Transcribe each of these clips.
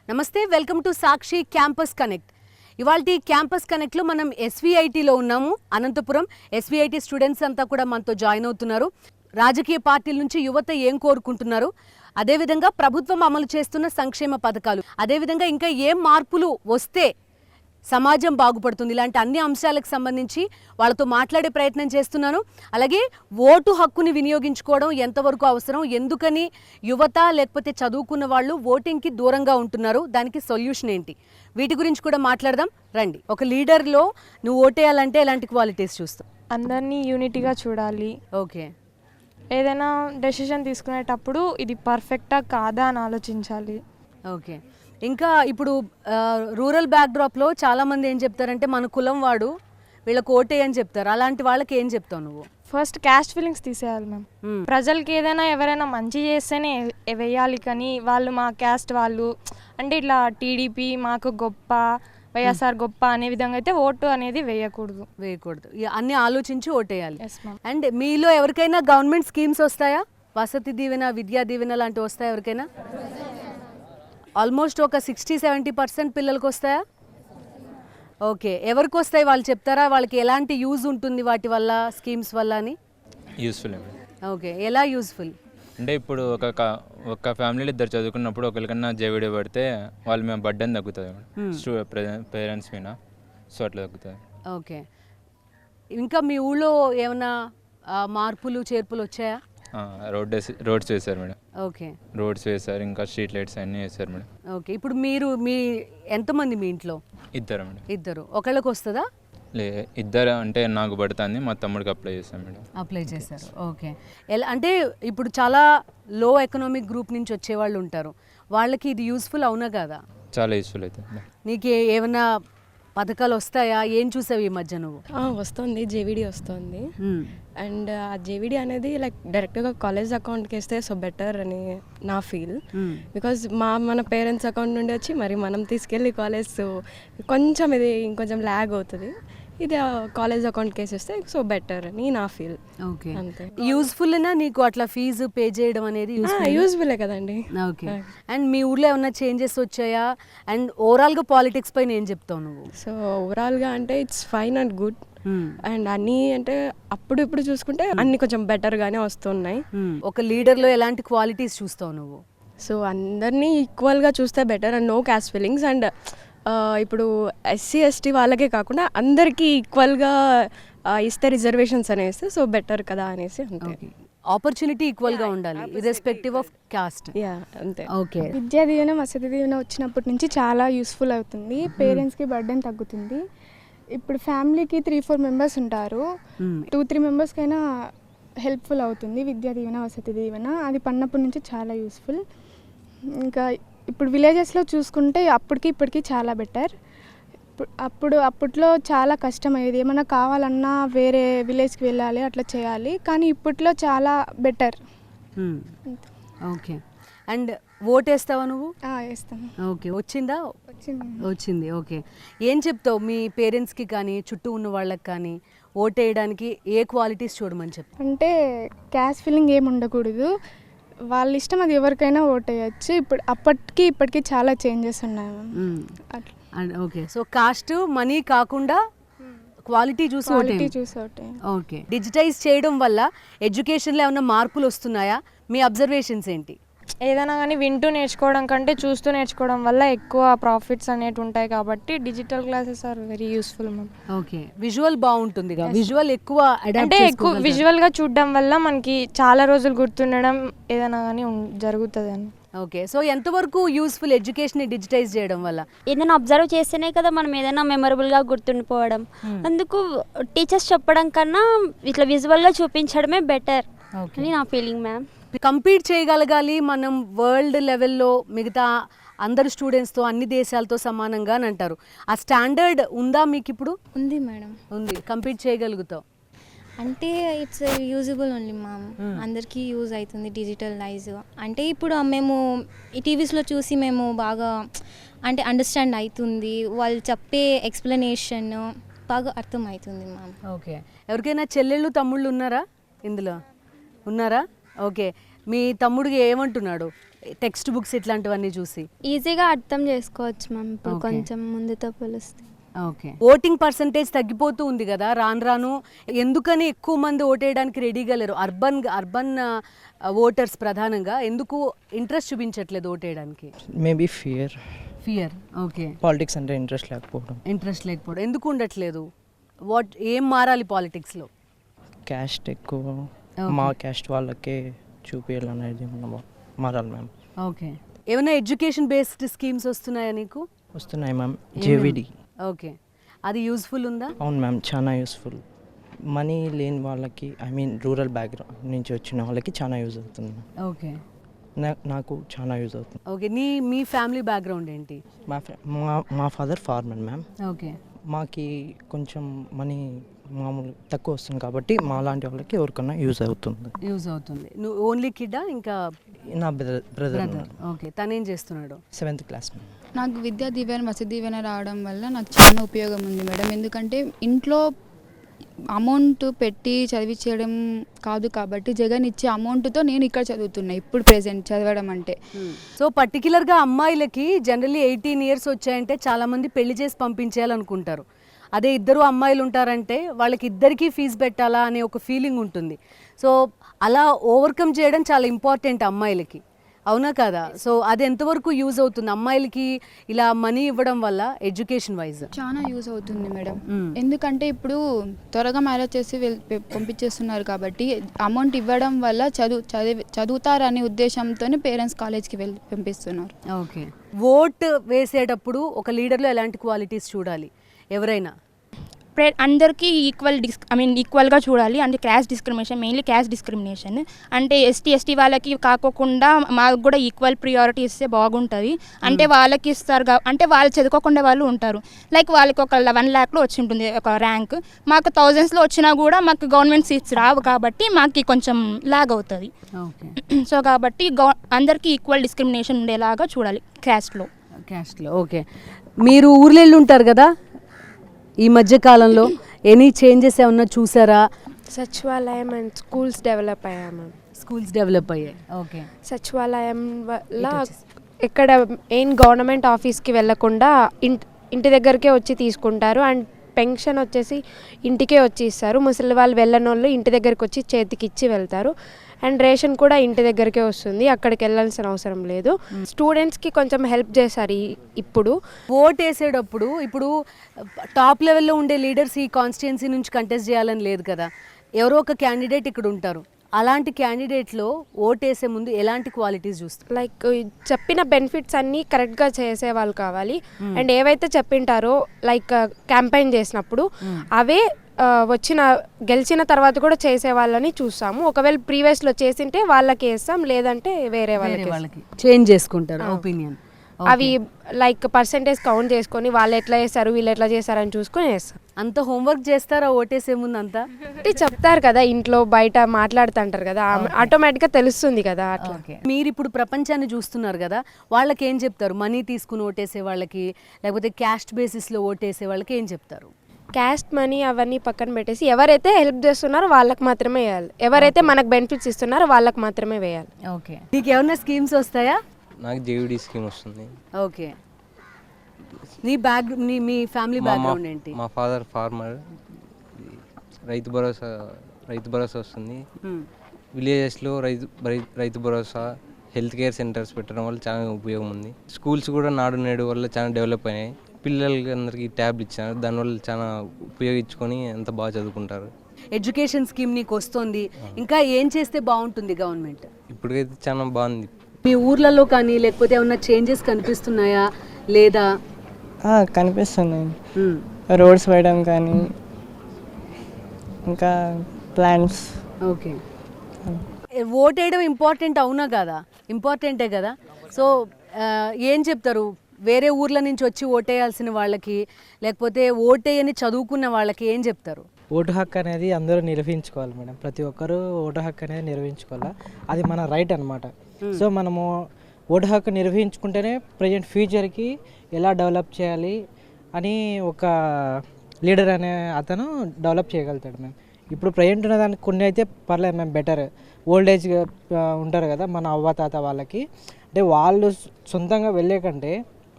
నమస్తే, welcome to Sakshi campus connect. ఇవాల్టి campus కనెక్ట్లో మనం ఎస్విఐటిలో ఉన్నాము. అనంతపురం ఎస్విఐటి స్టూడెంట్స్ అంతా కూడా మనతో జాయిన్ అవుతున్నారు. రాజకీయ పార్టీల నుంచి యువత ఏం కోరుకుంటున్నారు, అదేవిధంగా ప్రభుత్వం అమలు చేస్తున్న సంక్షేమ పథకాలు, అదేవిధంగా ఇంకా ఏం మార్పులు వస్తే సమాజం బాగుపడుతుంది, ఇలాంటి అన్ని అంశాలకు సంబంధించి వాళ్ళతో మాట్లాడే ప్రయత్నం చేస్తున్నాను. అలాగే ఓటు హక్కుని వినియోగించుకోవడం ఎంతవరకు అవసరం, ఎందుకని యువత లేకపోతే చదువుకున్న వాళ్ళు ఓటింగ్కి దూరంగా ఉంటున్నారు, దానికి సొల్యూషన్ ఏంటి, వీటి గురించి కూడా మాట్లాడదాం రండి. ఒక లీడర్లో నువ్వు ఓటేయాలంటే ఎలాంటి క్వాలిటీస్ చూస్తావు? అందరినీ యూనిటీగా చూడాలి. ఓకే. ఏదైనా డెసిషన్ తీసుకునేటప్పుడు ఇది పర్ఫెక్టా కాదా అని ఆలోచించాలి. ఓకే. ఇంకా ఇప్పుడు రూరల్ బ్యాక్డ్రాప్లో చాలామంది ఏం చెప్తారంటే మన కులం వాడు వీళ్ళకి ఓటే అని చెప్తారు. అలాంటి వాళ్ళకి ఏం చెప్తావు నువ్వు? ఫస్ట్ క్యాస్ట్ ఫీలింగ్స్ తీసేయాలి మ్యామ్. ప్రజలకి ఏదైనా ఎవరైనా మంచి చేస్తేనే వేయాలి, కానీ వాళ్ళు మా క్యాస్ట్ వాళ్ళు అంటే ఇట్లా టీడీపీ మాకు గొప్ప, వైఎస్ఆర్ గొప్ప అనే విధంగా అయితే ఓటు అనేది వేయకూడదు. అన్ని ఆలోచించి ఓటేయాలి. Yes ma'am. అండ్ మీలో ఎవరికైనా గవర్నమెంట్ స్కీమ్స్ వస్తాయా? వసతి దీవెన, విద్యా దీవెన లాంటివి వస్తాయా ఎవరికైనా? ఆల్మోస్ట్ ఒక 60-70% పిల్లలకు వస్తాయా? ఓకే. ఎవరికి వస్తాయి వాళ్ళు చెప్తారా? వాళ్ళకి ఎలాంటి యూజ్ ఉంటుంది వాటి వల్ల, స్కీమ్స్ వల్ల అని? యూస్ఫుల్. ఓకే. ఎలా యూజ్ఫుల్ అంటే ఇప్పుడు ఒక ఫ్యామిలీలో ఇద్దరు చదువుకున్నప్పుడు ఒకరికన్నా జేవిడి పడితే వాళ్ళు మేము బర్డెన్ తగ్గుతుంది పేరెంట్స్ మీద, సో అట్లా తగ్గుతుంది. ఓకే. ఇంకా మీ ఊళ్ళో ఏమైనా మార్పులు చేర్పులు వచ్చాయా? రోడ్స్ వేశారు మేడం. ఓకే. రోడ్స్ వేశారు, ఇంకా స్ట్రీట్ లైట్స్ అన్నీ వేశారు మేడం. ఓకే. ఇప్పుడు మీ ఎంతమంది మీ ఇంట్లో? ఇద్దరు మేడం. ఇద్దరు. ఒకళ్ళకి వస్తుందా? ఇద్దరు అంటే నాకు పడుతుంది, మా తమ్ముడికి అప్లై చేశాను మేడం. అప్లై చేశారు. ఓకే. ఎలా అంటే ఇప్పుడు చాలా లో ఎకనామిక్ గ్రూప్ నుంచి వచ్చేవాళ్ళు ఉంటారు, వాళ్ళకి ఇది యూస్ఫుల్ అవునా కదా? చాలా యూస్ఫుల్ అవుతుంది. నీకు ఏమైనా పథకాలు వస్తాయా? ఏం చూసావు ఈ మధ్య నువ్వు? వస్తుంది, జేవిడి వస్తుంది. అండ్ ఆ జేవిడి అనేది లైక్ డైరెక్ట్గా కాలేజ్ అకౌంట్కి వేస్తే సో బెటర్ అని నా ఫీల్. బికాజ్ మన పేరెంట్స్ అకౌంట్ నుండి వచ్చి మరి మనం తీసుకెళ్ళి కాలేజ్, సో కొంచెం ఇది ఇంకొంచెం ల్యాగ్ అవుతుంది. ఇది కాలేజ్ అకౌంట్కి వేసేస్తే సో బెటర్ అని నా ఫీల్. ఓకే. అంతే. యూస్ఫుల్నా నీకు అట్లా ఫీజు పే చేయడం అనేది? యూస్ఫుల్లే కదండి. ఓకే. అండ్ మీ ఊర్లో ఏమన్నా చేంజెస్ వచ్చాయా? అండ్ ఓవరాల్గా పాలిటిక్స్ పైన ఏం చెప్తావు నువ్వు? సో ఓవరాల్గా అంటే it's fine and good. And అన్నీ అంటే అప్పుడు ఇప్పుడు చూసుకుంటే అన్ని కొంచెం బెటర్గానే వస్తున్నాయి. ఒక లీడర్లో ఎలాంటి క్వాలిటీస్ చూస్తావు నువ్వు? సో అందరినీ ఈక్వల్గా చూస్తే better and no caste feelings. And ఇప్పుడు ఎస్సీ ఎస్టీ వాళ్ళకే కాకుండా అందరికీ ఈక్వల్గా ఇస్తే రిజర్వేషన్స్ అనేసి సో బెటర్ కదా అనేసి అంతే. ఆపర్చునిటీ ఈక్వల్గా ఉండాలి ఇర్రెస్పెక్టివ్ ఆఫ్ కాస్ట్. యా అంతే. ఓకే. విద్యా దీవెన, వసతి దీవెన వచ్చినప్పటి నుంచి చాలా యూస్ఫుల్ అవుతుంది. పేరెంట్స్కి బర్డెన్ తగ్గుతుంది. ఇప్పుడు ఫ్యామిలీకి 3-4 మెంబర్స్ ఉంటారు, 2-3 మెంబర్స్కైనా హెల్ప్ఫుల్ అవుతుంది విద్యా దీవెన, వసతి దీవెన. అది పడినప్పటి నుంచి చాలా యూస్ఫుల్. ఇంకా ఇప్పుడు విలేజెస్లో చూసుకుంటే అప్పటికి ఇప్పటికీ చాలా బెటర్. అప్పట్లో చాలా కష్టమయ్యేది, ఏమైనా కావాలన్నా వేరే విలేజ్కి వెళ్ళాలి, అట్లా చేయాలి. కానీ ఇప్పట్లో చాలా బెటర్. ఓకే. అండ్ ఓటేస్తావా నువ్వు? వేస్తాను. ఓకే. వచ్చిందా? వచ్చింది. ఓకే. ఏం చెప్తావు మీ పేరెంట్స్కి కానీ చుట్టూ ఉన్న వాళ్ళకి కానీ ఓటేయడానికి ఏ క్వాలిటీస్ చూడమని చెప్తావు? అంటే క్యాస్ట్ ఫీలింగ్ ఏమి ఉండకూడదు, వాళ్ళ ఇష్టం, అది ఎవరికైనా ఓటేయచ్చు. ఇప్పుడు అప్పటికి ఇప్పటికీ చాలా చేంజెస్ ఉన్నాయి. ఓకే. సో కాస్ట్ మనీ కాకుండా క్వాలిటీ చూసి ఓటే. ఓకే. డిజిటైజ్ చేయడం వల్ల ఎడ్యుకేషన్లో ఏమైనా మార్పులు వస్తున్నాయా? మీ అబ్జర్వేషన్స్ ఏంటి? ఏదైనా కానీ వింటూ నేర్చుకోవడం కంటే చూస్తూ నేర్చుకోవడం వల్ల ఎక్కువ ప్రాఫిట్స్ అనేవి ఉంటాయి, కాబట్టి digital classes are very useful ma'am. Okay. Visual బాగుంటుంది, విజువల్ ఎక్కువ అంటే ఎక్కువ విజువల్గా చూడడం వల్ల మనకి చాలా రోజులు గుర్తుండడం ఏదైనా కానీ జరుగుతుంది అని. ఓకే. సో ఎంతవరకు యూస్ఫుల్ ఎడ్యుకేషన్ డిజిటైజ్ చేయడం వల్ల? ఏదైనా అబ్జర్వ్ చేస్తేనే కదా మనం ఏదైనా మెమరబుల్గా గుర్తుండిపోవడం. అందుకు టీచర్స్ చెప్పడం కన్నా ఇట్లా విజువల్గా చూపించడమే బెటర్ అని నా ఫీలింగ్ మ్యామ్. కంపీట్ చేయగలగాలి మనం వరల్డ్ లెవెల్లో మిగతా అందరు స్టూడెంట్స్తో, అన్ని దేశాలతో సమానంగా అని అంటారు. ఆ స్టాండర్డ్ ఉందా మీకు ఇప్పుడు? ఉంది మేడం. ఉంది. కంపీట్ చేయగలుగుతావు అంటే ఇట్స్ యూజబుల్ ఓన్లీ మ్యామ్. అందరికీ యూజ్ అవుతుంది డిజిటలైజ్. అంటే ఇప్పుడు మేము ఈ టీవీస్లో చూసి మేము బాగా అంటే అండర్స్టాండ్ అవుతుంది, వాళ్ళు చెప్పే ఎక్స్ప్లెనేషన్ బాగా అర్థమవుతుంది మ్యామ్. ఓకే. ఎవరికైనా చెల్లెళ్ళు తమ్ముళ్ళు ఉన్నారా ఇందులో? ఉన్నారా? ఓకే. మీ తమ్ముడికి ఏమంటున్నాడు? టెక్స్ట్ బుక్స్ ఇట్లాంటివన్నీ చూసి? ఈజీగా అర్థం చేసుకోవచ్చు మ్యామ్ ఇప్పుడు Okay. కొంచెం ముందుతో పోలిస్తే. ఓకే. ఓటింగ్ పర్సంటేజ్ తగ్గిపోతూ ఉంది కదా రాను రాను. ఎందుకని ఎక్కువ మంది ఓటేయడానికి రెడీగా లేరు? అర్బన్ ఓటర్స్ ప్రధానంగా ఎందుకు ఇంట్రెస్ట్ చూపించట్లేదు ఓటేయడానికి? Maybe fear, okay. పాలిటిక్స్ అంటే ఇంట్రెస్ట్ లేకపోవడం. ఇంట్రెస్ట్ లేకపోవడం. ఎందుకు ఉండట్లేదు? ఏం మారాలి పాలిటిక్స్లో? క్యాస్ట్ ఎక్కువ మా క్యాస్ట్ వాళ్ళకే చూపించాలనేది మారాలి మ్యామ్. ఓకే. ఏమైనా ఎడ్యుకేషన్ బేస్డ్ స్కీమ్స్ వస్తున్నాయా నీకు? వస్తున్నాయి మ్యామ్. జేవిడి. ఓకే. అది యూస్ఫుల్ ఉందా? అవును మ్యామ్, చాలా యూస్ఫుల్. మనీ లేని వాళ్ళకి, ఐ మీన్ రూరల్ బ్యాక్గ్రౌండ్ నుంచి వచ్చిన వాళ్ళకి చాలా యూజ్ అవుతుంది మ్యామ్. ఓకే. నాకు చాలా యూజ్ అవుతుంది. ఓకే. మీ ఫ్యామిలీ బ్యాక్గ్రౌండ్ ఏంటి? మా ఫాదర్ ఫార్మర్ మ్యామ్. ఓకే. మాకి కొంచెం మనీ మామూలు తక్కువ వస్తుంది కాబట్టి మా లాంటి వాళ్ళకి ఎవరికన్నా యూజ్ అవుతుంది. నువ్వు ఓన్లీ కిడ్డా ఇంకా? నా బ్రదర్ ఓకే. తనేం చేస్తున్నాడు? 7th class ma'am. నాకు విద్యా దీవెన వసతి దీవెన రావడం వల్ల నాకు చాలా ఉపయోగం ఉంది మేడం. ఎందుకంటే ఇంట్లో అమౌంట్ పెట్టి చదివించడం కాదు కాబట్టి జగన్ ఇచ్చే అమౌంట్తో నేను ఇక్కడ చదువుతున్నా ఇప్పుడు ప్రెసెంట్ చదవడం అంటే. సో పర్టికులర్గా అమ్మాయిలకి జనరల్లీ 18 years వచ్చాయంటే చాలామంది పెళ్లి చేసి పంపించేయాలనుకుంటారు. అదే ఇద్దరు అమ్మాయిలు ఉంటారంటే వాళ్ళకి ఇద్దరికీ ఫీజు పెట్టాలా అనే ఒక ఫీలింగ్ ఉంటుంది. సో అలా ఓవర్కమ్ చేయడం చాలా ఇంపార్టెంట్ అమ్మాయిలకి, అవునా కదా? సో అది ఎంతవరకు యూజ్ అవుతుంది అమ్మాయిలకి ఇలా మనీ ఇవ్వడం వల్ల ఎడ్యుకేషన్ వైజ్? చాలా యూజ్ అవుతుంది మేడం. ఎందుకంటే ఇప్పుడు త్వరగా మ్యారేజ్ చేసి పంపించేస్తున్నారు కాబట్టి అమౌంట్ ఇవ్వడం వల్ల చదువుతారనే ఉద్దేశంతోనే పేరెంట్స్ కాలేజ్కి పంపిస్తున్నారు. ఓకే. ఓట్ వేసేటప్పుడు ఒక లీడర్లో ఎలాంటి క్వాలిటీస్ చూడాలి ఎవరైనా? అందరికీ ఈక్వల్గా చూడాలి. అంటే caste discrimination, mainly caste discrimination అంటే ఎస్టీ వాళ్ళకి కాకోకుండా మాకు కూడా ఈక్వల్ ప్రియారిటీ ఇస్తే బాగుంటుంది. అంటే వాళ్ళకి ఇస్తారు అంటే వాళ్ళు చదువుకోకుండా వాళ్ళు ఉంటారు. లైక్ వాళ్ళకి ఒక 1 lakhలో వచ్చి ఉంటుంది ఒక ర్యాంక్, మాకు 1000sలో వచ్చినా కూడా మాకు గవర్నమెంట్ సీట్స్ రావు కాబట్టి మాకు కొంచెం లాగ్ అవుతుంది. సో కాబట్టి అందరికీ ఈక్వల్ డిస్క్రిమినేషన్ ఉండేలాగా చూడాలి క్యాస్ట్లో. ఓకే. మీరు ఊర్లో వెళ్ళి ఉంటారు కదా ఈ మధ్య కాలంలో, ఎనీ చేంజెస్ ఏమన్నా చూసారా? సచివాలయం అండ్ స్కూల్స్ డెవలప్ అయ్యాయి మ్యామ్. స్కూల్స్ డెవలప్ అయ్యాయి. ఓకే. సచివాలయం వల్ల ఇక్కడ మెయిన్ గవర్నమెంట్ ఆఫీస్కి వెళ్ళకుండా ఇంటి దగ్గరికే వచ్చి తీసుకుంటారు. అండ్ పెన్షన్ వచ్చేసి ఇంటికే వచ్చి ఇస్తారు. ముసలి వాళ్ళు వెళ్ళని వాళ్ళు ఇంటి దగ్గరికి వచ్చి చేతికి ఇచ్చి వెళ్తారు. అండ్ రేషన్ కూడా ఇంటి దగ్గరికే వస్తుంది, అక్కడికి వెళ్ళాల్సిన అవసరం లేదు. స్టూడెంట్స్కి కొంచెం హెల్ప్ చేశారు ఇప్పుడు. ఓట్ వేసేటప్పుడు ఇప్పుడు టాప్ లెవెల్లో ఉండే లీడర్స్ ఈ కాన్స్టిట్యున్సీ నుంచి కంటెస్ట్ చేయాలని లేదు కదా, ఎవరో ఒక క్యాండిడేట్ ఇక్కడ ఉంటారు. అలాంటి క్యాండిడేట్లో ఓట్ వేసే ముందు ఎలాంటి క్వాలిటీస్ చూస్తారు? లైక్ చెప్పిన బెనిఫిట్స్ అన్నీ కరెక్ట్గా చేసే వాళ్ళు కావాలి. అండ్ ఏవైతే చెప్పింటారో లైక్ క్యాంపెయిన్ చేసినప్పుడు అవే గెలిచిన తర్వాత కూడా చేసే వాళ్ళని చూస్తాము. ఒకవేళ ప్రీవియస్లో చేసింటే వాళ్ళకి వేస్తాం, లేదంటే వేరే వాళ్ళకి చేంజ్ చేసుకుంటారు ఒపీనియన్. అవి లైక్ పర్సంటేజ్ కౌంట్ చేసుకొని వాళ్ళు ఎట్లా చేస్తారు వీళ్ళు ఎట్లా చేస్తారని చూసుకొని వేస్తాం. అంత హోంవర్క్ చేస్తారా ఓటేసే ముందు? అంతా అంటే చెప్తారు కదా, ఇంట్లో బయట మాట్లాడుతుంటారు కదా, ఆటోమేటిక్గా తెలుస్తుంది కదా అట్లా. మీరు ఇప్పుడు ప్రపంచాన్ని చూస్తున్నారు కదా, వాళ్ళకి ఏం చెప్తారు? మనీ తీసుకుని ఓటేసే వాళ్ళకి, లేకపోతే క్యాస్ట్ బేసిస్లో ఓటేసే వాళ్ళకి ఏం చెప్తారు? క్యాస్ట్ మనీ అవన్నీ పక్కన పెట్టేసి ఎవరైతే హెల్ప్ చేస్తున్నారో వాళ్ళకి మాత్రమే వేయాలి, ఎవరైతే మనకు బెనిఫిట్స్ ఇస్తున్నారో వాళ్ళకి మాత్రమే వేయాలి. ఓకే. నీకు ఏమైనా స్కీమ్స్ వస్తాయా? నాకు జేవిడి స్కీమ్ వస్తుంది. ఓకే. మీ ఫ్యామిలీ బ్యాక్గ్రౌండ్ ఏంటి? మా ఫాదర్ ఫార్మర్. రైతు భరోసా వస్తుంది. విలేజెస్లో Rythu Bharosa, health care centres పెట్టడం వల్ల చాలా ఉపయోగం ఉంది. స్కూల్స్ కూడా నాడు నేడు వల్ల చాలా డెవలప్ అయినాయి. పిల్లలకి అందరికీ ట్యాబ్లు ఇచ్చారు, దానివల్ల చాలా ఉపయోగించుకొని అంత బాగా చదువుకుంటారు. ఎడ్యుకేషన్ స్కీమ్ నీకు వస్తుంది, ఇంకా ఏం చేస్తే బాగుంటుంది గవర్నమెంట్? ఇప్పటికైతే చాలా బాగుంది. మీ ఊర్లలో కానీ లేకపోతే ఏమన్నా చేంజెస్ కనిపిస్తున్నాయా లేదా? కనిపిస్తున్నాయి. రోడ్స్ వేయడం కానీ ఇంకా ప్లాన్స్. ఓకే. ఓట్ వేయడం ఇంపార్టెంట్ అవునా కదా? ఇంపార్టెంటే కదా. సో ఏం చెప్తారు వేరే ఊర్ల నుంచి వచ్చి ఓటేయాల్సిన వాళ్ళకి, లేకపోతే ఓటేయని చదువుకున్న వాళ్ళకి ఏం చెప్తారు? ఓటు హక్కు అనేది అందరూ నిర్వహించుకోవాలి మేడం. ప్రతి ఒక్కరూ ఓటు హక్కు అనేది నిర్వహించుకోవాలి, అది మన రైట్ అనమాట. సో మనము ఓటు హక్కు నిర్వహించుకుంటేనే ప్రజెంట్ ఫ్యూచర్కి ఎలా డెవలప్ చేయాలి అని ఒక లీడర్ అనే అతను డెవలప్ చేయగలుగుతాడు మ్యామ్. ఇప్పుడు ప్రజెంట్ ఉన్న దానికి కొన్ని అయితే పర్లేదు మ్యామ్, బెటర్. ఓల్డ్ ఏజ్ ఉంటారు కదా మన అవ్వ తాత వాళ్ళకి, అంటే వాళ్ళు సొంతంగా వెళ్ళే కంటే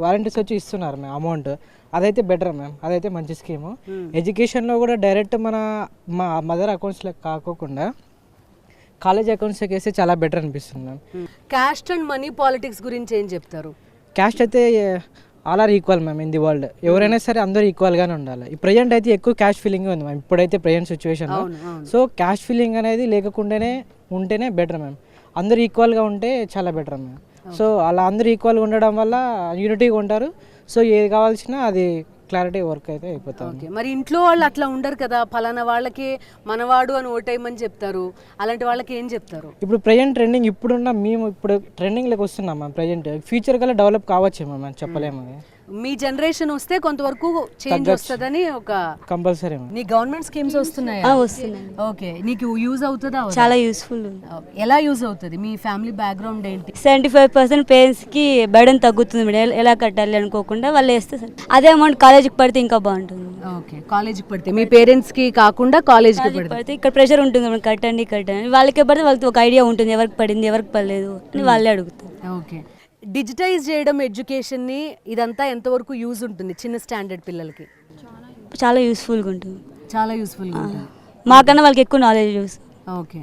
వాలంటీర్స్ వచ్చి ఇస్తున్నారు మ్యామ్ అమౌంట్. అదైతే బెటర్ మ్యామ్, అదైతే మంచి స్కీము. ఎడ్యుకేషన్లో కూడా డైరెక్ట్ మా మదర్ అకౌంట్స్లో కాకోకుండా కాలేజ్ అకౌంట్స్లోకి వేస్తే చాలా బెటర్ అనిపిస్తుంది ma'am. Caste and money politics గురించి ఏం చెప్తారు? క్యాస్ట్ అయితే all are equal ma'am in the world. ఎవరైనా సరే అందరూ ఈక్వల్గానే ఉండాలి. ఈ ప్రజెంట్ అయితే ఎక్కువ క్యాస్ట్ ఫీలింగ్ ఉంది మ్యామ్ ఇప్పుడైతే ప్రజెంట్ సిచ్యువేషన్లో. సో క్యాస్ట్ ఫీలింగ్ అనేది లేకుండానే ఉంటేనే బెటర్ మ్యామ్. అందరూ ఈక్వల్గా ఉంటే చాలా బెటర్ మ్యామ్. సో అలా అందరూ ఈక్వల్గా ఉండడం వల్ల యూనిటీగా ఉంటారు. సో ఏది కావాల్సినా అది క్లారిటీ వర్క్ అయితే అయిపోతుంది. మరి ఇంట్లో వాళ్ళు అట్లా ఉండరు కదా, ఫలానా వాళ్ళకి మనవాడు అని ఓటేయమని చెప్తారు, అలాంటి వాళ్ళకి ఏం చెప్తారు? ఇప్పుడు ప్రజెంట్ ట్రెండింగ్ ఇప్పుడున్న మేము ఇప్పుడు ట్రెండింగ్లోకి వస్తున్నాం మ్యామ్. ప్రజెంట్ ఫ్యూచర్ కల్లా డెవలప్ కావచ్చేమో మ్యామ్, చెప్పలేము. మీ జనరేషన్ వస్తే కొంతవరకు చేంజ్ వస్తుందని ఒక కంపల్సరీ. నీ గవర్నమెంట్ స్కీమ్స్ వస్తున్నాయా? వస్తున్నాయి. ఓకే, నీకు యూజ్ అవుతుందా? చాలా యూస్ఫుల్. ఎలా యూజ్ అవుతుంది? మీ ఫ్యామిలీ బ్యాక్గ్రౌండ్ ఏంటి? 75% పేరెంట్స్కి బర్డెన్ తగ్గుతుంది మేడం. ఎలా కట్టాలి అనుకోకుండా వాళ్ళు వేస్తే అదే అమౌంట్ కాలేజీకి పడితే ఇంకా బాగుంటుంది. ఓకే, కాలేజీకి పడితే మీ పేరెంట్స్కి కాకుండా కాలేజీకి పడితే ఇక్కడ ప్రెషర్ ఉంటుంది మేడం, కట్టండి కట్టండి. వాళ్ళకే పడితే వాళ్ళకి ఒక ఐడియా ఉంటుంది ఎవరికి పడింది ఎవరికి పడలేదు అని వాళ్ళే అడుగుతారు. ఓకే, డిజిటైజ్ చేయడం ఎడ్యుకేషన్ని ఇదంతా ఎంతవరకు యూజ్ ఉంటుంది చిన్న స్టాండర్డ్ పిల్లలకి? చాలా యూస్ఫుల్గా ఉంటుంది. చాలా యూస్ఫుల్గా ఉంటుంది. మాకన్నా వాళ్ళకి ఎక్కువ knowledge use. Okay,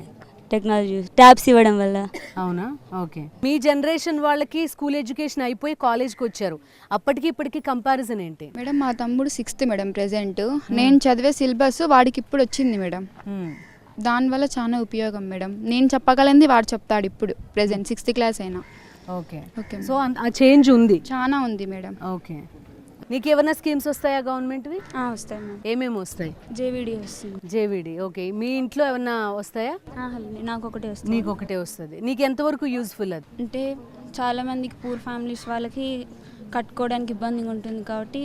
technology use tabs ఇవ్వడం వల్ల. అవునా? ఓకే, మీ జనరేషన్ వాళ్ళకి స్కూల్ ఎడ్యుకేషన్ అయిపోయి కాలేజ్కి వచ్చారు, అప్పటికి ఇప్పటికి కంపారిజన్ ఏంటి? మేడం మా తమ్ముడు 6th మేడం ప్రెజెంట్. నేను చదివే సిలబస్ వాడికి ఇప్పుడు వచ్చింది మేడం. దానివల్ల చాలా ఉపయోగం మేడం. నేను చెప్పగలిగింది వాడు చెప్తాడు ఇప్పుడు ప్రెజెంట్ 6th క్లాస్ అయినా. ఓకే ఓకే, సో ఆ చేంజ్ ఉంది, చాలా ఉంది మేడం. ఓకే, నీకు ఏమైనా స్కీమ్స్ వస్తాయా గవర్నమెంట్వి? వస్తాయి మ్యామ్. ఏమేమి వస్తాయి? జేవిడి వస్తుంది. JVD, okay. మీ ఇంట్లో ఏమన్నా వస్తాయా? నాకు ఒకటే వస్తుంది. నీకు ఒకటే వస్తుంది. నీకు ఎంతవరకు యూజ్ఫుల్ అది? అంటే చాలా మందికి పూర్ ఫ్యామిలీస్ వాళ్ళకి కట్టుకోవడానికి ఇబ్బందిగా ఉంటుంది కాబట్టి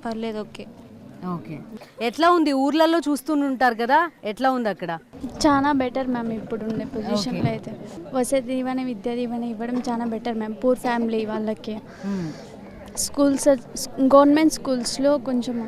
పర్లేదు. ఓకే ఓకే, ఎట్లా ఉంది? ఊర్లలో చూస్తుంటారు కదా, ఎట్లా ఉంది అక్కడ? చాలా బెటర్ మ్యామ్. ఇప్పుడు ఉండే పొజిషన్లో అయితే వసతి దీవెన విద్యా దీవెన ఇవ్వడం చాలా బెటర్ మ్యామ్ పూర్ ఫ్యామిలీ వాళ్ళకి. స్కూల్స్ గవర్నమెంట్ స్కూల్స్లో కొంచెం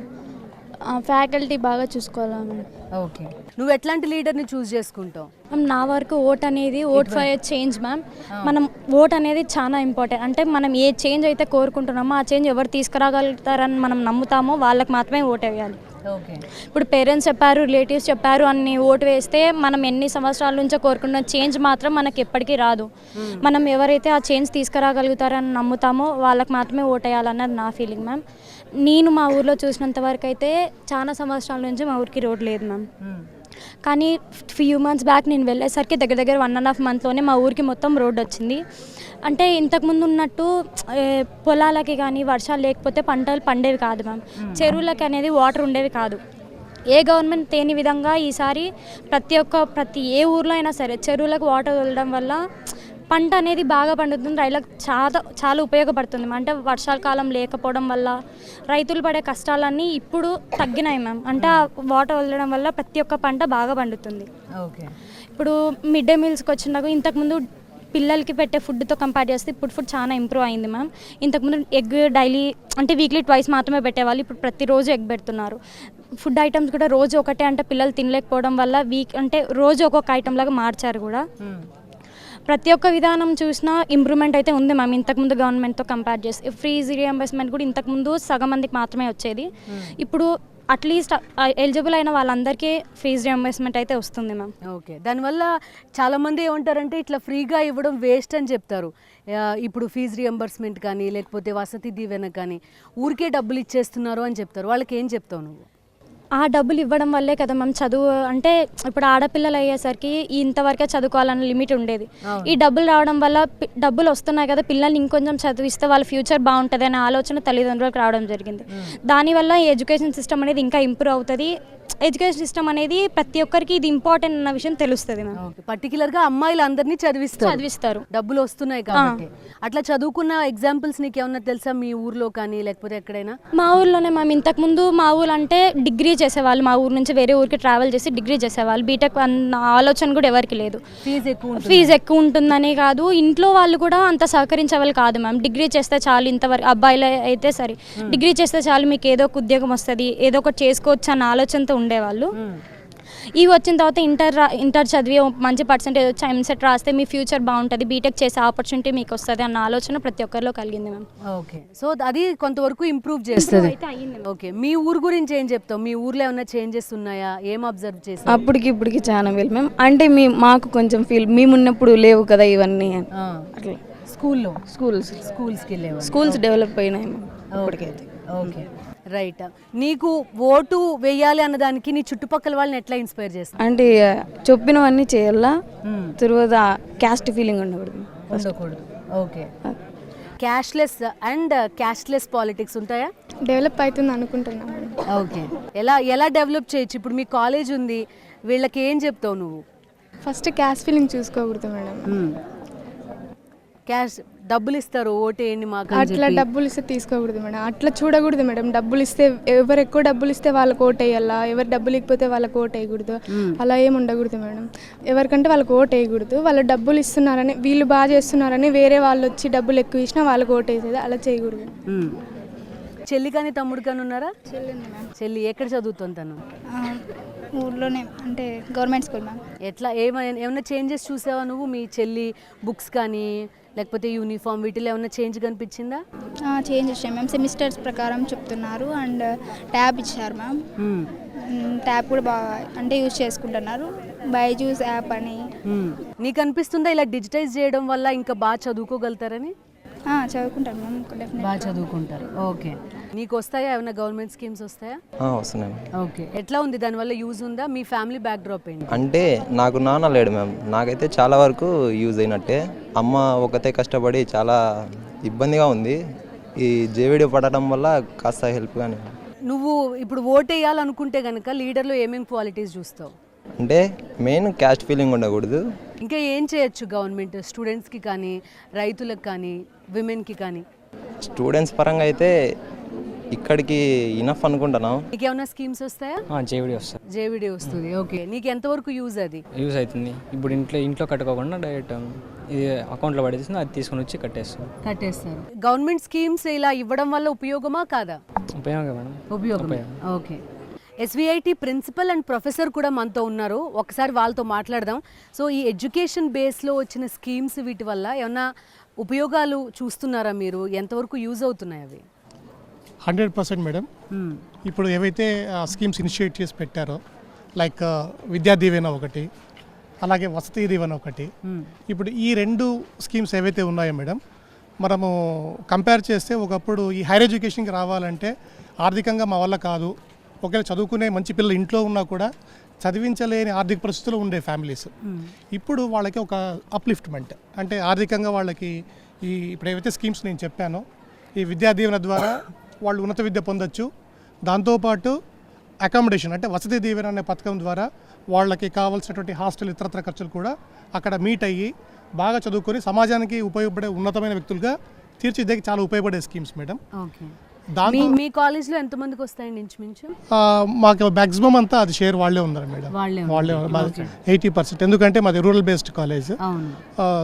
ఫ్యాకల్టీ బాగా చూసుకోవాలి మ్యామ్. ఓకే, నువ్వు ఎట్లాంటి లీడర్ని చూస్ చేసుకుంటావు? నా వరకు ఓట్ అనేది ఓట్ ఫర్ చేంజ్ మ్యామ్. మనం ఓట్ అనేది చాలా ఇంపార్టెంట్. అంటే మనం ఏ చేంజ్ అయితే కోరుకుంటున్నామో ఆ చేంజ్ ఎవరు తీసుకురాగలుగుతారని మనం నమ్ముతామో వాళ్ళకి మాత్రమే ఓట్ వేయాలి. ఓకే, ఇప్పుడు పేరెంట్స్ చెప్పారు, రిలేటివ్స్ చెప్పారు అని ఓటు వేస్తే మనం ఎన్ని సంవత్సరాల నుంచో కోరుకున్న చేంజ్ మాత్రం మనకి ఎప్పటికీ రాదు. మనం ఎవరైతే ఆ చేంజ్ తీసుకురాగలుగుతారని నమ్ముతామో వాళ్ళకి మాత్రమే ఓట్ వేయాలన్నది నా ఫీలింగ్ మ్యామ్. నేను మా ఊర్లో చూసినంత వరకు అయితే చాలా సంవత్సరాల నుంచి మా ఊరికి రోడ్ లేదు మ్యామ్. కానీ ఫ్యూ మంత్స్ బ్యాక్ నేను వెళ్ళేసరికి దగ్గర 1.5 monthలోనే మా ఊరికి మొత్తం రోడ్ వచ్చింది. అంటే ఇంతకుముందు ఉన్నట్టు పొలాలకి కానీ వర్షాలు లేకపోతే పంటలు పండేవి కాదు మ్యామ్. చెరువులకి అనేది వాటర్ ఉండేవి కాదు. ఏ గవర్నమెంట్ తేని విధంగా ఈసారి ప్రతి ఏ ఊర్లో అయినా సరే చెరువులకు వాటర్ వదలడం వల్ల పంట అనేది బాగా పండుతుంది. రైతులకు చాలా ఉపయోగపడుతుంది. అంటే వర్షాల కాలం లేకపోవడం వల్ల రైతులు పడే కష్టాలన్నీ ఇప్పుడు తగ్గినాయి మ్యామ్. అంటే వాటర్ వదలడం వల్ల ప్రతి ఒక్క పంట బాగా పండుతుంది. ఓకే, ఇప్పుడు మిడ్ డే మీల్స్కి వచ్చినాక ఇంతకుముందు పిల్లలకి పెట్టే ఫుడ్తో కంపేర్ చేస్తే ఇప్పుడు ఫుడ్ చాలా ఇంప్రూవ్ అయింది మ్యామ్. ఇంతకుముందు ఎగ్ డైలీ అంటే వీక్లీ ట్వైస్ మాత్రమే పెట్టేవాళ్ళు, ఇప్పుడు ప్రతిరోజు ఎగ్ పెడుతున్నారు. ఫుడ్ ఐటమ్స్ కూడా రోజు ఒకటే అంటే పిల్లలు తినలేకపోవడం వల్ల అంటే రోజు ఒక్కొక్క ఐటమ్ లాగా మార్చారు కూడా. ప్రతి ఒక్క విధానం చూసినా ఇంప్రూవ్మెంట్ అయితే ఉంది మ్యామ్ ఇంతకుముందు గవర్నమెంట్తో కంపేర్ చేసి. ఫీజు రియంబర్స్మెంట్ కూడా ఇంతకుముందు సగం మందికి మాత్రమే వచ్చేది, ఇప్పుడు అట్లీస్ట్ ఎలిజిబుల్ అయిన వాళ్ళందరికీ ఫీజు రియంబర్స్మెంట్ అయితే వస్తుంది మ్యామ్. ఓకే, దానివల్ల చాలామంది ఏమంటారంటే ఇట్లా ఫ్రీగా ఇవ్వడం వేస్ట్ అని చెప్తారు. ఇప్పుడు ఫీజు రియంబర్స్మెంట్ కానీ లేకపోతే వసతి దీవెన కానీ ఊరికే డబ్బులు ఇచ్చేస్తున్నారు అని చెప్తారు. వాళ్ళకి ఏం చెప్తావు నువ్వు? ఆ డబ్బులు ఇవ్వడం వల్లే కదా మ్యామ్ చదువు అంటే ఇప్పుడు ఆడపిల్లలు అయ్యేసరికి ఇంతవరకే చదువుకోవాలన్న లిమిట్ ఉండేది. ఈ డబ్బులు రావడం వల్ల డబ్బులు వస్తున్నాయి కదా, పిల్లల్ని ఇంకొంచెం చదివిస్తే వాళ్ళ ఫ్యూచర్ బాగుంటుంది అనే ఆలోచన తల్లిదండ్రులకు రావడం జరిగింది. దానివల్ల ఈ ఎడ్యుకేషన్ సిస్టమ్ అనేది ఇంకా ఇంప్రూవ్ అవుతుంది. ఎడ్యుకేషన్ సిస్టమ్ అనేది ప్రతి ఒక్కరికి ఇది ఇంపార్టెంట్ అన్న విషయం తెలుస్తుంది మ్యామ్. పర్టికులర్గా అమ్మాయిలు అందరినీ చదివిస్తారు, డబ్బులు వస్తున్నాయి కాబట్టి. అట్లా చదువుకున్న ఎగ్జాంపుల్స్ నీకు ఏమన్నా తెలుసా మీ ఊర్లో కానీ లేకపోతే ఎక్కడైనా? మా ఊర్లోనే మ్యామ్. ఇంతకుముందు మా ఊరు అంటే డిగ్రీ చేసేవాళ్ళు, మా ఊరు నుంచి వేరే ఊరికి ట్రావెల్ చేసి డిగ్రీ చేసేవాళ్ళు. బీటెక్ అన్న ఆలోచన కూడా ఎవరికి లేదు. ఫీజు ఎక్కువ ఉంటుందనే కాదు, ఇంట్లో వాళ్ళు కూడా అంత సహకరించే వాళ్ళు కాదు మ్యామ్. డిగ్రీ చేస్తే చాలు, ఇంతవరకు అబ్బాయిలు అయితే సరే డిగ్రీ చేస్తే చాలు మీకు ఏదో ఒక ఉద్యోగం వస్తుంది, ఏదో ఒకటి చేసుకోవచ్చు అన్న ఆలోచనతో ఉండేవాళ్ళు. ఇవి వచ్చిన తర్వాత ఇంటర్ చదివి మంచి పర్సెంటేజ్ వచ్చి ఎంసెట్ రాస్తే మీ ఫ్యూచర్ బాగుంటుంది, బీటెక్ చేసే ఆపర్చునిటీ మీకు వస్తుంది అన్న ఆలోచన ప్రతి ఒక్కరిలో కలిగింది మ్యామ్. ఓకే, సో అది కొంతవరకు ఇంప్రూవ్ చేస్తుంది. అయితే అయ్యింది. ఓకే, మీ ఊరు గురించి ఏం చెప్తావు? మీ ఊర్లో ఏమైనా చేంజెస్ ఉన్నాయా? ఏం అబ్జర్వ్ చేసావు? అప్పటికి ఇప్పటికి చాలా వేలు మ్యామ్. అంటే మాకు కొంచెం ఫీల్ మేము ఉన్నప్పుడు లేవు కదా ఇవన్నీ అట్లా. స్కూల్లో స్కూల్స్ డెవలప్ అయినాయి మ్యామ్ అప్పటికైతే. Okay, right. నీకు ఓటు వేయాలి అన్నదానికి నీ చుట్టుపక్కల వాళ్ళని ఎట్లా ఇన్స్పైర్ చేస్తావు? అంటే చెప్పినవన్నీ చేయాలా, తర్వాత క్యాస్ట్ ఫీలింగ్ ఉండకూడదు. ఓకే, క్యాష్లెస్ పాలిటిక్స్ ఉంటాయా? డెవలప్ అవుతుంది అనుకుంటున్నాం. ఓకే, ఎలా డెవలప్ చేయొచ్చు? ఇప్పుడు మీ కాలేజ్ ఉంది, వీళ్ళకి ఏం చెప్తావు నువ్వు? ఫస్ట్ క్యాస్ట్ ఫీలింగ్ చూసుకోకూడదు మేడం. క్యాష్ డబ్బులు ఇస్తారు, ఓటు వేయండి మాకు అని అట్లా చెప్పి. డబ్బులు ఇస్తే తీసుకోకూడదు మేడం. అట్లా చూడకూడదు మేడం. డబ్బులు ఇస్తే ఎవరు ఎక్కువ డబ్బులు ఇస్తే వాళ్ళకి ఓటు వేయాలా, ఎవరు డబ్బులు ఇకపోతే వాళ్ళకి ఓటు వేయకూడదు. అలా ఏమి ఉండకూడదు మేడం. ఎవరికంటే వాళ్ళకి ఓటు వేయకూడదు. వాళ్ళు డబ్బులు ఇస్తున్నారని, వీళ్ళు బాగా చేస్తున్నారని వేరే వాళ్ళు వచ్చి డబ్బులు ఎక్కువ ఇచ్చినా వాళ్ళకి ఓటు వేసేది, అలా చేయకూడదు. చెల్లి కానీ తమ్ముడు కానీ ఉన్నారా? చెల్లి ఎక్కడ చదువుతుంది తను? ఊర్లోనే, అంటే గవర్నమెంట్ స్కూల్ మ్యామ్. ఎట్లా ఏమైనా చేంజెస్ చూసావా నువ్వు? మీ చెల్లి బుక్స్ కానీ లేకపోతే యూనిఫామ్ వీటిలో ఏమైనా చేంజ్ కనిపించిందా? చేంజ్ వచ్చాయి మ్యామ్. సెమిస్టర్స్ ప్రకారం చెప్తున్నారు అండ్ ట్యాబ్ ఇచ్చారు మ్యామ్. ట్యాబ్ కూడా బాగా అంటే యూజ్ చేసుకుంటున్నారు, బైజూస్ యాప్ అని. నీకు అనిపిస్తుందా ఇలా డిజిటైజ్ చేయడం వల్ల ఇంకా బాగా చదువుకోగలుగుతారని? చదువుకుంటాను మ్యామ్, డెఫినెట్లీ బాగా చదువుకుంటారు. ఓకే, నీకు వస్తాయా ఏమైనా గవర్నమెంట్ స్కీమ్స్ వస్తాయా? వస్తున్నాయి. ఓకే, ఎట్లా ఉంది? దానివల్ల యూజ్ ఉందా? మీ ఫ్యామిలీ బ్యాక్ డ్రాప్ ఏంటి? అంటే నాకు నాన్న లేడు మ్యామ్, నాకైతే చాలా వరకు యూజ్ అయినట్టే. అమ్మ ఒకతే కష్టపడి చాలా ఇబ్బందిగా ఉంది. ఈ జేవిడి పడటం వల్ల కాస్త హెల్ప్గానే. నువ్వు ఇప్పుడు ఓట్ వేయాలనుకుంటే కనుక లీడర్లో ఏమేమి క్వాలిటీస్ చూస్తావు? అంటే మెయిన్ క్యాస్ట్ ఫీలింగ్ ఉండకూడదు. ఇంకా ఏం చేయొచ్చు గవర్నమెంట్ స్టూడెంట్స్కి కానీ, రైతులకు కానీ, విమెన్కి కానీ? స్టూడెంట్స్ పరంగా అయితే ఇక్కడికి ఇనఫ్ అనుకుంటున్నాం. నీకు ఏమైనా స్కీమ్స్ వస్తాయా? జేవిడి వస్తుంది. ఓకే, నీకు ఎంతవరకు యూజ్ అది? యూజ్ అవుతుంది. ఇప్పుడు ఇంట్లో కట్టుకోకుండా డైరెక్ట్ ఇది అకౌంట్లో పడేసి అది తీసుకొని వచ్చి కట్టేస్తారు. గవర్నమెంట్ స్కీమ్స్ ఇలా ఇవ్వడం వల్ల ఉపయోగమా కాదా? ఉపయోగమే. Okay, SVIT principal and professor కూడా మనతో ఉన్నారు, ఒకసారి వాళ్ళతో మాట్లాడదాం. సో ఈ ఎడ్యుకేషన్ బేస్లో వచ్చిన స్కీమ్స్ వీటి వల్ల ఏమన్నా ఉపయోగాలు చూస్తున్నారా మీరు? ఎంతవరకు యూజ్ అవుతున్నాయి అవి? 100% మేడం. ఇప్పుడు ఏవైతే స్కీమ్స్ ఇనిషియేట్ చేసి పెట్టారో, లైక్ విద్యా దీవెన ఒకటి, అలాగే వసతి దీవెన ఒకటి. ఇప్పుడు ఈ 2 స్కీమ్స్ ఏవైతే ఉన్నాయో మేడం, మనము కంపేర్ చేస్తే ఒకప్పుడు ఈ హైయర్ ఎడ్యుకేషన్కి రావాలంటే ఆర్థికంగా మా వల్ల కాదు, ఒకవేళ చదువుకునే మంచి పిల్లలు ఇంట్లో ఉన్నా కూడా చదివించలేని ఆర్థిక పరిస్థితులు ఉండే ఫ్యామిలీస్. ఇప్పుడు వాళ్ళకి ఒక అప్లిఫ్ట్మెంట్, అంటే ఆర్థికంగా వాళ్ళకి ఇప్పుడు ఏవైతే స్కీమ్స్ నేను చెప్పానో, ఈ విద్యా దీవెన ద్వారా వాళ్ళు ఉన్నత విద్య పొందొచ్చు. దాంతోపాటు అకామిడేషన్ అంటే వసతి దీవెన అనే పథకం ద్వారా వాళ్ళకి కావాల్సినటువంటి హాస్టల్ ఇతరత్ర ఖర్చులు కూడా అక్కడ మీట్ అయ్యి బాగా చదువుకొని సమాజానికి ఉపయోగపడే ఉన్నతమైన వ్యక్తులుగా తీర్చిదిద్దేకి చాలా ఉపయోగపడే స్కీమ్స్ మేడం. మీ కాలేజ్లో ఎంతమందికి వస్తాయండి ఇంచుమించు? మాకు మ్యాక్సిమం అంతా అది షేర్ వాళ్ళే ఉన్నారు మేడం. వాళ్ళే 80%. ఎందుకంటే మాది రూరల్ బేస్డ్ కాలేజ్,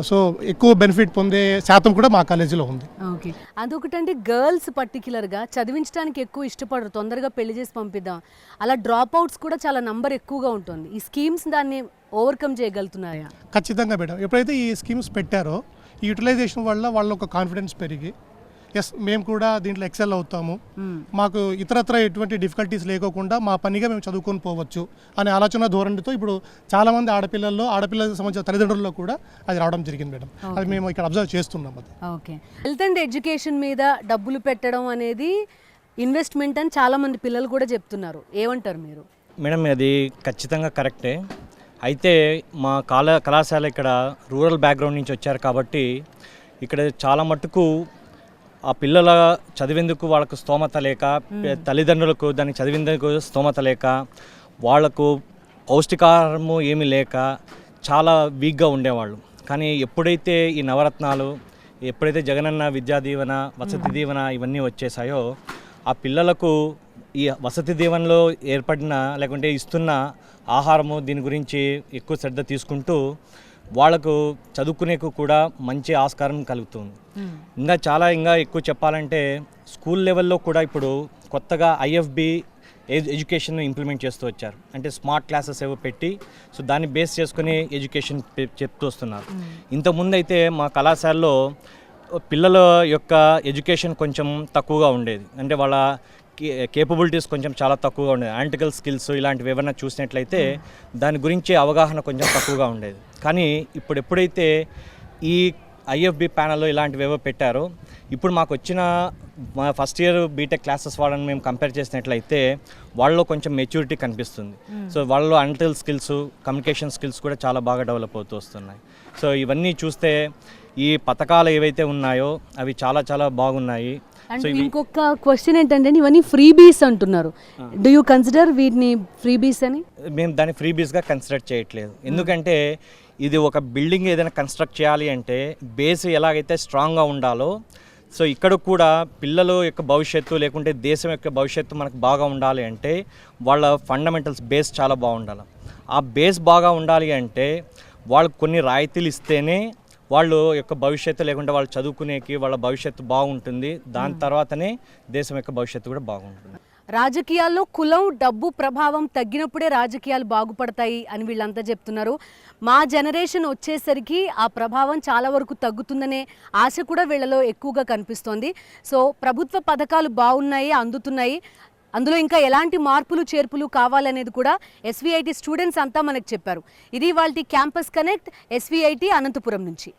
సో ఎక్కువ బెనిఫిట్ పొందే శాతం కూడా మా కాలేజీలో ఉంది. ఓకే, అదొకటంటే గర్ల్స్ పర్టికులర్గా చదివించడానికి ఎక్కువ ఇష్టపడరు, తొందరగా పెళ్లి చేసి పంపిద్దాం, అలా డ్రాప్ అవుట్స్ కూడా చాలా నంబర్ ఎక్కువగా ఉంటుంది. ఈ స్కీమ్స్ దాన్ని ఓవర్కమ్ చేయగలుగుతున్నాయా? ఖచ్చితంగా మేడం. ఎప్పుడైతే ఈ స్కీమ్స్ పెట్టారో ఈ యూటిలైజేషన్ వల్ల వాళ్ళ ఒక కాన్ఫిడెన్స్ పెరిగి, ఎస్ మేము కూడా దీంట్లో ఎక్సెల్ అవుతాము, మాకు ఇతరత్ర ఎటువంటి డిఫికల్టీస్ లేకోకుండా మా పనిగా మేము చదువుకొని పోవచ్చు అనే ఆలోచన ధోరణితో ఇప్పుడు చాలామంది ఆడపిల్లలకు సంబంధించిన తల్లిదండ్రుల్లో కూడా అది రావడం జరిగింది మేడం. అది మేము ఇక్కడ అబ్జర్వ్ చేస్తున్నాం. అది ఓకే, హెల్త్ అండ్ ఎడ్యుకేషన్ మీద డబ్బులు పెట్టడం అనేది ఇన్వెస్ట్మెంట్ అని చాలామంది పిల్లలు కూడా చెప్తున్నారు, ఏమంటారు మీరు? మేడం అది ఖచ్చితంగా కరెక్టే. అయితే మా కళాశాల ఇక్కడ రూరల్ బ్యాక్గ్రౌండ్ నుంచి వచ్చారు కాబట్టి ఇక్కడ చాలా మట్టుకు ఆ పిల్లల చదివేందుకు వాళ్ళకు స్తోమత లేక, తల్లిదండ్రులకు దానికి చదివేందుకు స్తోమత లేక, వాళ్లకు పౌష్టికాహారము ఏమీ లేక చాలా వీక్గా ఉండేవాళ్ళు. కానీ ఎప్పుడైతే ఈ నవరత్నాలు, ఎప్పుడైతే జగనన్న విద్యా దీవెన, వసతి దీవెన ఇవన్నీ వచ్చేసాయో ఆ పిల్లలకు ఈ వసతి దీవెనలో ఏర్పడిన లేకుంటే ఇస్తున్న ఆహారము దీని గురించి ఎక్కువ శ్రద్ధ తీసుకుంటూ వాళ్ళకు చదువుకునేకు కూడా మంచి ఆస్కారం కలుగుతుంది. ఇంకా ఎక్కువ చెప్పాలంటే స్కూల్ లెవెల్లో కూడా ఇప్పుడు కొత్తగా IFB ఎడ్యుకేషన్ ఇంప్లిమెంట్ చేస్తూ వచ్చారు. అంటే స్మార్ట్ క్లాసెస్ ఏవో పెట్టి సో దాన్ని బేస్ చేసుకుని ఎడ్యుకేషన్ చెప్తూ వస్తున్నారు. ఇంతకుముందు అయితే మా కళాశాలలో పిల్లల యొక్క ఎడ్యుకేషన్ కొంచెం తక్కువగా ఉండేది. అంటే వాళ్ళ కేపబిలిటీస్ కొంచెం చాలా తక్కువగా ఉండేది. అనలిటికల్ స్కిల్స్ ఇలాంటివి ఏమైనా చూసినట్లయితే దాని గురించి అవగాహన కొంచెం తక్కువగా ఉండేది. కానీ ఇప్పుడు ఎప్పుడైతే ఈ ఐఎఫ్బి ప్యానల్లో ఇలాంటివి ఏవో పెట్టారో ఇప్పుడు మాకు వచ్చిన మా ఫస్ట్ ఇయర్ బీటెక్ క్లాసెస్ వాళ్ళని మేము కంపేర్ చేసినట్లయితే వాళ్ళలో కొంచెం మెచ్యూరిటీ కనిపిస్తుంది. సో వాళ్ళలో అనలిటికల్ స్కిల్స్, కమ్యూనికేషన్ స్కిల్స్ కూడా చాలా బాగా డెవలప్ అవుతూ వస్తున్నాయి. సో ఇవన్నీ చూస్తే ఈ పథకాలు ఏవైతే ఉన్నాయో అవి చాలా చాలా బాగున్నాయి. అండ్ ఇంకొక క్వశ్చన్ ఏంటంటే ఇవన్నీ ఫ్రీబీస్ అంటున్నారు. డూ యూ కన్సిడర్ వీటిని ఫ్రీబీస్ అని? మేము దాన్ని ఫ్రీబీస్గా కన్సిడర్ చేయట్లేదు. ఎందుకంటే ఇది ఒక బిల్డింగ్ ఏదైనా కన్స్ట్రక్ట్ చేయాలి అంటే బేస్ ఎలాగైతే స్ట్రాంగ్గా ఉండాలో సో ఇక్కడ కూడా పిల్లల యొక్క భవిష్యత్తు లేకుంటే దేశం యొక్క భవిష్యత్తు మనకు బాగా ఉండాలి అంటే వాళ్ళ ఫండమెంటల్స్ బేస్ చాలా బాగుండాలి. ఆ బేస్ బాగా ఉండాలి అంటే వాళ్ళకు కొన్ని రాయితీలు ఇస్తేనే వాళ్ళు యొక్క భవిష్యత్తు లేకుంటే వాళ్ళు చదువుకునేకి వాళ్ళ భవిష్యత్తు బాగుంటుంది. దాని తర్వాతనే దేశం యొక్క భవిష్యత్తు కూడా బాగుంటుంది. రాజకీయాల్లో కులం, డబ్బు ప్రభావం తగ్గినప్పుడే రాజకీయాలు బాగుపడతాయి అని వీళ్ళంతా చెప్తున్నారు. మా జనరేషన్ వచ్చేసరికి ఆ ప్రభావం చాలా వరకు తగ్గుతుందనే ఆశ కూడా వీళ్ళలో ఎక్కువగా కనిపిస్తోంది. సో ప్రభుత్వ పథకాలు బాగున్నాయి, అందుతున్నాయి. అందులో ఇంకా ఎలాంటి మార్పులు చేర్పులు కావాలనేది కూడా ఎస్విఐటి స్టూడెంట్స్ అంతా మనకు చెప్పారు. ఇది వాళ్ళ క్యాంపస్ కనెక్ట్ ఎస్విఐటి అనంతపురం నుంచి.